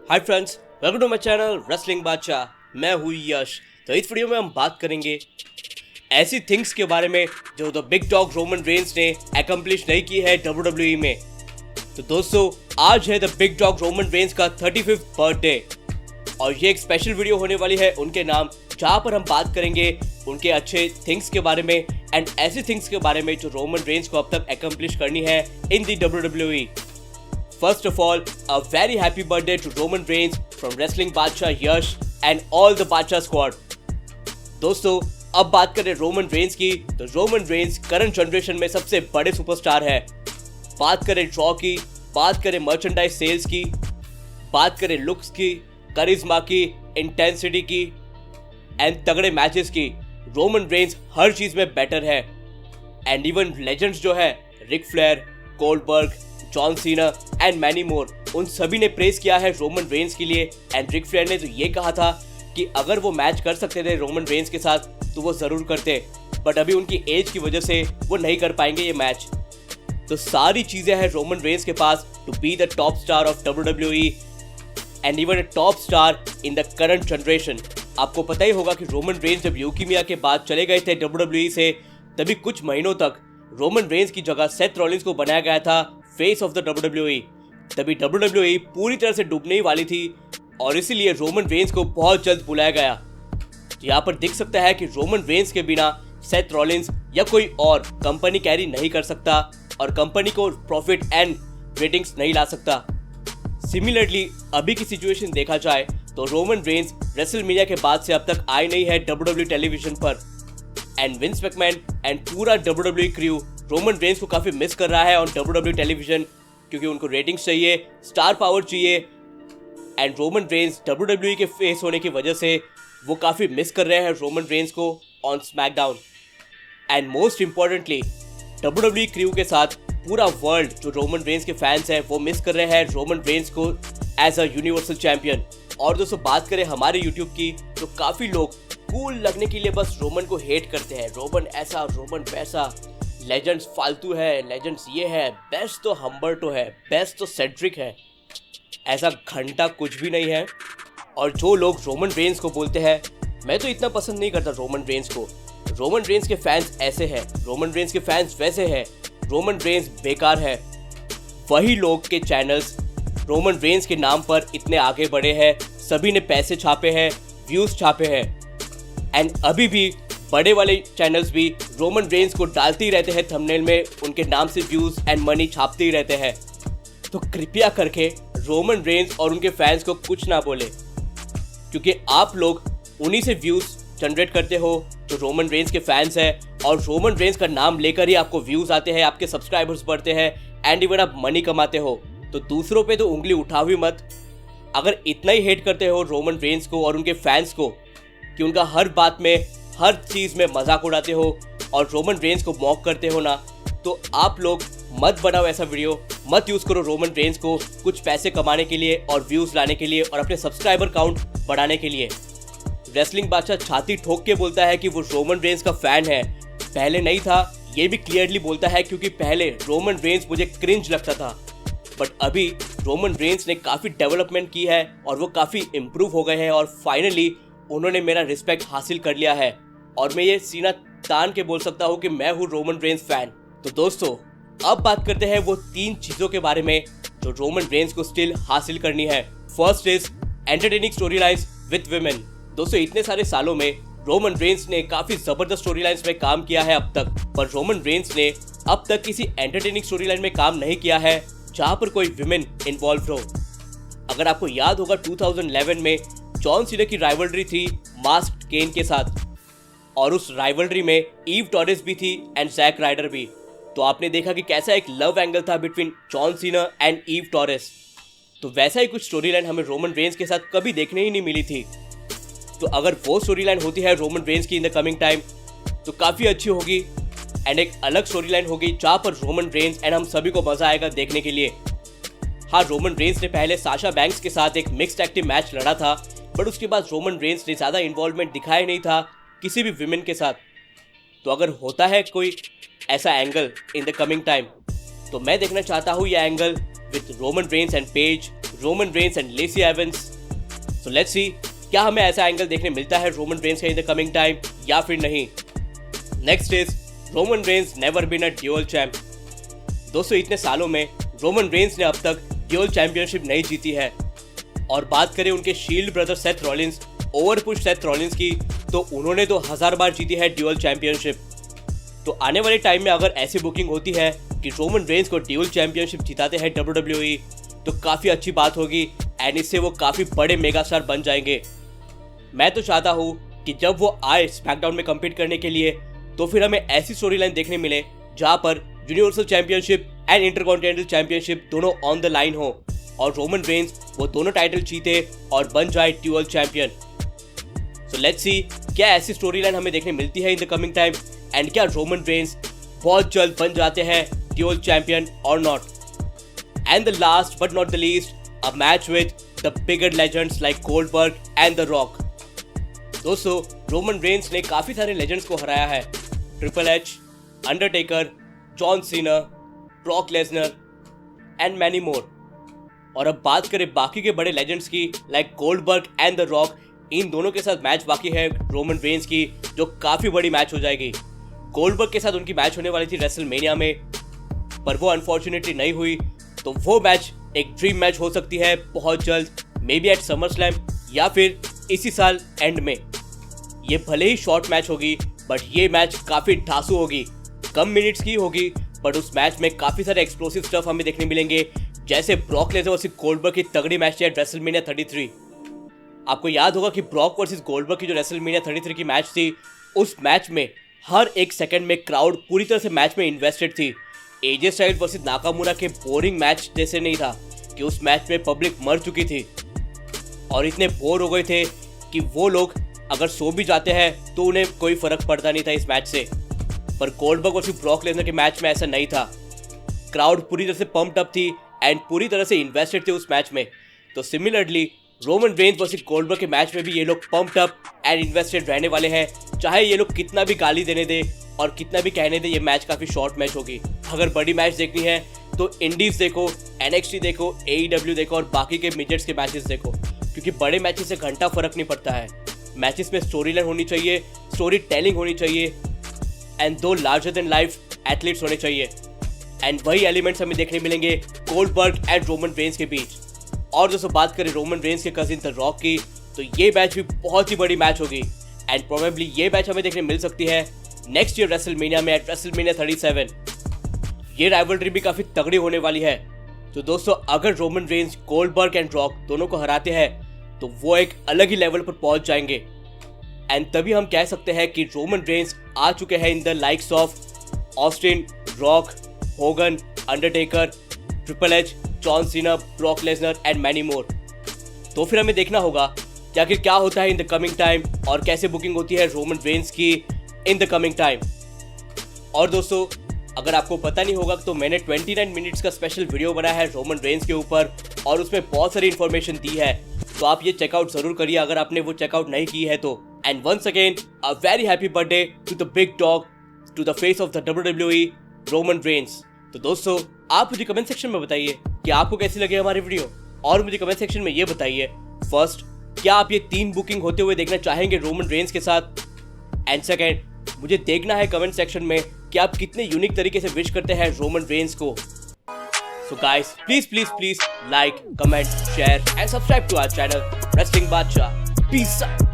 Hi friends, welcome to my channel wrestling बादशाह। मैं हूँ यश। तो इस वीडियो में हम बात करेंगे ऐसी थिंग्स के बारे में जो the big dog Roman Reigns ने अकम्प्लिश नहीं की है WWE में। तो दोस्तों, आज है the big dog Roman Reigns का 35th बर्थडे और ये एक स्पेशल वीडियो होने वाली है उनके नाम, जहाँ पर हम बात करेंगे उनके अच्छे थिंग्स के बारे में एंड ऐसी थिंग्स के बारे में जो रोमन रेंस को अब तक अकम्प्लिश करनी है इन दी WWE। First of all, a very happy birthday to Roman Reigns from Wrestling Badshah Yash and all the Badshah squad. दोस्तों, अब बात करें रोमन रेंस की, तो रोमन रेंस करंट जनरेशन में सबसे बड़े सुपरस्टार है। बात करें ड्रॉ की, बात करें मर्चेंडाइज सेल्स की, बात करें लुक्स की, करिश्मा की, इंटेंसिटी की एंड तगड़े मैचेस की, रोमन रेंस हर चीज में बेटर है। एंड इवन लेजेंड्स जो है, Ric Flair, Goldberg, John Cena and many more, उन सभी ने प्रेस किया है रोमन रेंस के लिए। एंड रिक फ्लेयर ने तो ये कहा था कि अगर वो मैच कर सकते थे रोमन रेंस के साथ तो वो जरूर करते, बट अभी उनकी एज की वजह से वो नहीं कर पाएंगे ये मैच। तो सारी चीजें हैं रोमन रेंस के पास to be the top star of WWE and even a top star in the current generation. आपको पता ही होगा कि रोमन रेंस जब ल्यूकीमिया के बाद चले गए थे WWE से, तभी कुछ महीनों तक रोमन रेंस की जगह सेथ रॉलिंस को बनाया गया था फेस ऑफ द WWE। तभी WWE पूरी तरह से डूबने ही वाली थी और इसीलिए रोमन रेंस को बहुत जल्द बुलाया गया। यहाँ पर दिख सकता है कि रोमन रेंस के बिना सेथ रॉलिंस या कोई और कंपनी कैरी नहीं कर सकता और कंपनी को प्रॉफिट एंड रेटिंग्स नहीं ला सकता। सिमिलरली अभी की सिचुएशन देखा जाए तो रोमन रेंस रेसलमेनिया के बाद से अब तक आए नहीं है WWE टेलीविजन पर। एंड विंस मैकमैन एंड पूरा WWE क्रू रोमन रेंस को काफ़ी मिस कर रहा है ऑन WWE टेलीविजन, क्योंकि उनको रेटिंग्स चाहिए, स्टार पावर चाहिए। एंड रोमन रेंस WWE के फेस होने की वजह से वो काफ़ी मिस कर रहे हैं रोमन रेंस को on SmackDown. And most importantly WWE crew के साथ पूरा वर्ल्ड जो रोमन रेंस के फैंस हैं वो मिस कर रहे हैं रोमन रेंस को एज अ यूनिवर्सल चैंपियन। और दोस्तों, बात करें हमारे यूट्यूब की, तो काफ़ी लोग कूल लगने के लिए बस रोमन को हेट करते हैं। रोमन ऐसा, रोमन वैसा, लेजेंड्स फालतू है, लेजेंड्स ये है, बेस्ट तो हम्बर्टो है, बेस्ट तो सेड्रिक है। ऐसा घंटा कुछ भी नहीं है। और जो लोग रोमन रेंस को बोलते हैं मैं तो इतना पसंद नहीं करता रोमन रेंस को, रोमन रेंस के फैंस ऐसे हैं, रोमन रेंस के फैंस वैसे हैं, रोमन रेंस बेकार है, वही लोग के चैनल्स रोमन रेंस के नाम पर इतने आगे बढ़े हैं। सभी ने पैसे छापे हैं, व्यूज छापे हैं एंड अभी भी बड़े वाले चैनल्स भी रोमन रेंस को डालते ही रहते हैं थंबनेल में, उनके नाम से व्यूज एंड मनी छापते ही रहते हैं। तो कृपया करके रोमन रेंस और उनके फैंस को कुछ ना बोले, क्योंकि आप लोग उन्हीं से व्यूज जनरेट करते हो जो रोमन रेंस के फैंस हैं, और रोमन रेंस का नाम लेकर ही आपको व्यूज आते हैं, आपके सब्सक्राइबर्स बढ़ते हैं एंड इवन आप मनी कमाते हो। तो दूसरों पे तो उंगली उठाओ ही मत। अगर इतना ही हेट करते हो रोमन रेंस को और उनके फैंस को कि उनका हर बात में, हर चीज़ में मजाक उड़ाते हो और रोमन रेंस को मॉक करते हो ना, तो आप लोग मत बनाओ ऐसा वीडियो, मत यूज़ करो रोमन रेंस को कुछ पैसे कमाने के लिए और व्यूज़ लाने के लिए और अपने सब्सक्राइबर काउंट बढ़ाने के लिए। रेसलिंग बादशाह छाती ठोक के बोलता है कि वो रोमन रेंस का फ़ैन है, पहले नहीं था, ये भी क्लियरली बोलता है क्योंकि पहले रोमन रेंस मुझे क्रिंज लगता था, बट अभी रोमन रेंस ने काफ़ी डेवलपमेंट की है और वो काफ़ी इम्प्रूव हो गए हैं और फाइनली उन्होंने मेरा रिस्पेक्ट हासिल कर लिया है। और मैं ये सीना तान के बोल सकता हूँ कि मैं हूँ रोमन रेंस फैन। तो दोस्तों, अब बात करते हैं वो 3 चीज़ों के बारे में जो रोमन रेंस को स्टिल हासिल करनी है। First is entertaining story lines with women. दोस्तों, इतने सारे सालों में रोमन रेंस ने काफ़ी ज़बरदस्त स्टोरी लाइन्स में काम किया है अब तक, पर रोमन रेंस ने अब तक किसी एंटरटेनिंग स्टोरी लाइन में काम नहीं किया है जहाँ पर कोई विमेन इन्वॉल्व हो। अगर आपको याद होगा 2011 में जॉन सीना की राइवलरी थी मास्क्ड केन के साथ, और उस राइवलरी में ईव टॉरेस भी थी एंड जैक राइडर भी। तो आपने देखा कि कैसा एक लव एंगल था between John Cena and ewe Torres. तो वैसा ही कुछ स्टोरी लाइन हमें रोमन रेंस के साथ कभी देखने ही नहीं मिली थी। तो अगर वो स्टोरी लाइन होती है रोमन रेंस की इन द कमिंग टाइम तो काफ़ी अच्छी होगी एंड एक अलग स्टोरी लाइन होगी जहाँ पर रोमन रेंस एंड हम सभी को मज़ा आएगा देखने के लिए। हाँ, रोमन रेंस ने पहले साशा बैंक्स के साथ एक मिक्स्ड टैग टीम मैच लड़ा था, बट उसके बाद रोमन रेंस ने ज़्यादा इन्वॉल्वमेंट दिखाया नहीं था किसी भी विमेन के साथ। तो अगर होता है कोई ऐसा angle in the coming time तो मैं देखना चाहता हूँ ये angle with Roman Reigns and Paige, Roman Reigns and Lacey Evans. So let's see क्या हमें ऐसा एंगल देखने मिलता है रोमन रेंस का इन द कमिंग टाइम या फिर नहीं। Next is Roman Reigns never been a dual champ. दोस्तों इतने सालों में रोमन रेंस ने अब तक ड्यूअल चैंपियनशिप नहीं जीती है। और बात करें उनके shield brother Seth Rollins, over push Seth Rollins की, तो उन्होंने तो 1000 बार जीती है ड्यूअल चैंपियनशिप। तो आने वाले टाइम में अगर ऐसी बुकिंग होती है कि रोमन रेंस को ड्यूअल चैंपियनशिप जिताते हैं WWE, तो काफ़ी अच्छी बात होगी एंड इससे वो काफ़ी बड़े मेगा स्टार बन जाएंगे। मैं तो चाहता हूँ कि जब वो आए स्मैकडाउन में कम्पीट करने के लिए तो फिर हमें ऐसी स्टोरी लाइन देखने मिले जहाँ पर universal championship and intercontinental championship दोनों ऑन द लाइन हो और रोमन रेंस वो दोनों टाइटल जीते और बन जाए dual champion. So let's see क्या ऐसी स्टोरी लाइन हमें देखने मिलती है इन द कमिंग टाइम एंड क्या रोमन रेंस बहुत जल्द बन जाते हैं ड्यूअल चैंपियन और not. And the last but not the least, a match with the bigger legends like Goldberg and the rock. दोस्तों रोमन रेंस ने काफ़ी सारे लेजेंड्स को हराया है, triple H, Undertaker, John Cena, Brock Lesnar and many more. और अब बात करें बाकी के बड़े लेजेंड्स की like Goldberg and the Rock, इन दोनों के साथ मैच बाकी है रोमन रेंस की जो काफ़ी बड़ी मैच हो जाएगी। गोल्डबर्ग के साथ उनकी मैच होने वाली थी रेसलमेनिया में, पर वो अनफॉर्चुनेटली नहीं हुई। तो वो मैच एक ड्रीम मैच हो सकती है बहुत जल्द, maybe at SummerSlam या फिर इसी साल एंड में। ये भले ही शॉर्ट मैच होगी बट ये मैच काफ़ी ठासू होगी, कम मिनट्स की होगी, बट उस मैच में काफ़ी सारे एक्सप्लोसिव स्टफ हमें देखने मिलेंगे, जैसे ब्रॉक लेसनर वर्सेस गोल्डबर्ग की तगड़ी मैच थी रेसलमेनिया 33। आपको याद होगा कि ब्रॉक वर्सेस गोल्डबर्ग की जो रेसलमेनिया 33 की मैच थी, उस मैच में हर एक सेकंड में क्राउड पूरी तरह से मैच में इन्वेस्टेड थी। एजे स्टाइल्स वर्सेस नाकामुरा के बोरिंग मैच जैसे नहीं था कि उस मैच में पब्लिक मर चुकी थी और इतने बोर हो गए थे कि वो लोग अगर सो भी जाते हैं तो उन्हें कोई फर्क पड़ता नहीं था इस मैच से। पर गोल्डबर्ग वर्सेस ब्रॉक लेसनर के मैच में ऐसा नहीं था, क्राउड पूरी तरह से पंप्ड अप थी एंड पूरी तरह से इन्वेस्टेड थे उस मैच में। तो similarly Roman Reigns versus Goldberg के मैच में भी ये लोग पंप्ड अप एंड इन्वेस्टेड रहने वाले हैं, चाहे ये लोग कितना भी गाली देने दे और कितना भी कहने दे, ये मैच काफ़ी शॉर्ट मैच होगी। अगर बड़ी मैच देखनी है तो इंडीज देखो, NXT देखो, AEW देखो और बाकी के मिडजेट्स के मैचेस देखो, क्योंकि बड़े मैचेस से घंटा फर्क नहीं पड़ता है। मैचेस में स्टोरी लाइन होनी चाहिए, स्टोरी टेलिंग होनी चाहिए एंड दो लार्जर देन लाइफ एथलीट्स होने चाहिए एंड वही एलिमेंट्स हमें देखने मिलेंगे गोल्डबर्ग एंड रोमन रेंस के बीच। और दोस्तों बात करें रोमन रेंस के कजिन द रॉक की, तो ये मैच भी बहुत ही बड़ी मैच होगी एंड प्रोबेबली ये मैच हमें देखने मिल सकती है नेक्स्ट ईयर रेसलमेनिया में एट रेसलमेनिया 37। ये राइवलरी भी काफ़ी तगड़ी होने वाली है। तो दोस्तों अगर Roman Reigns Goldberg and rock दोनों को हराते हैं तो वो एक अलग ही लेवल पर पहुंच जाएंगे एंड तभी हम कह सकते हैं कि रोमन रेंस आ चुके हैं in the likes of Austin, rock, Hogan, Undertaker, triple H, John Cena, Brock Lesnar and many more. तो फिर हमें देखना होगा कि आखिर क्या होता है इन द कमिंग टाइम और कैसे बुकिंग होती है रोमन रेंस की इन द कमिंग टाइम। और दोस्तों अगर आपको पता नहीं होगा तो मैंने 29 मिनट्स का स्पेशल वीडियो बनाया है रोमन रेंस के ऊपर और उसमें बहुत सारी इन्फॉर्मेशन दी है, तो आप ये चेकआउट जरूर करिए अगर आपने वो चेकआउट नहीं की है तो। And once again a very happy birthday to the big dog, to the face of the WWE Roman Reigns. तो दोस्तों आप मुझे कमेंट सेक्शन में बताइए कि आपको कैसी लगी हमारी वीडियो और मुझे कमेंट सेक्शन में ये बताइए फर्स्ट, क्या आप ये 3 बुकिंग होते हुए देखना चाहेंगे रोमन रेंस के साथ, एंड सेकेंड मुझे देखना है कमेंट सेक्शन में कि आप कितने यूनिक तरीके से विश करते हैं रोमन रेंस को। So guys please like, comment, share and subscribe to our channel wrestling Badshah. Peace out.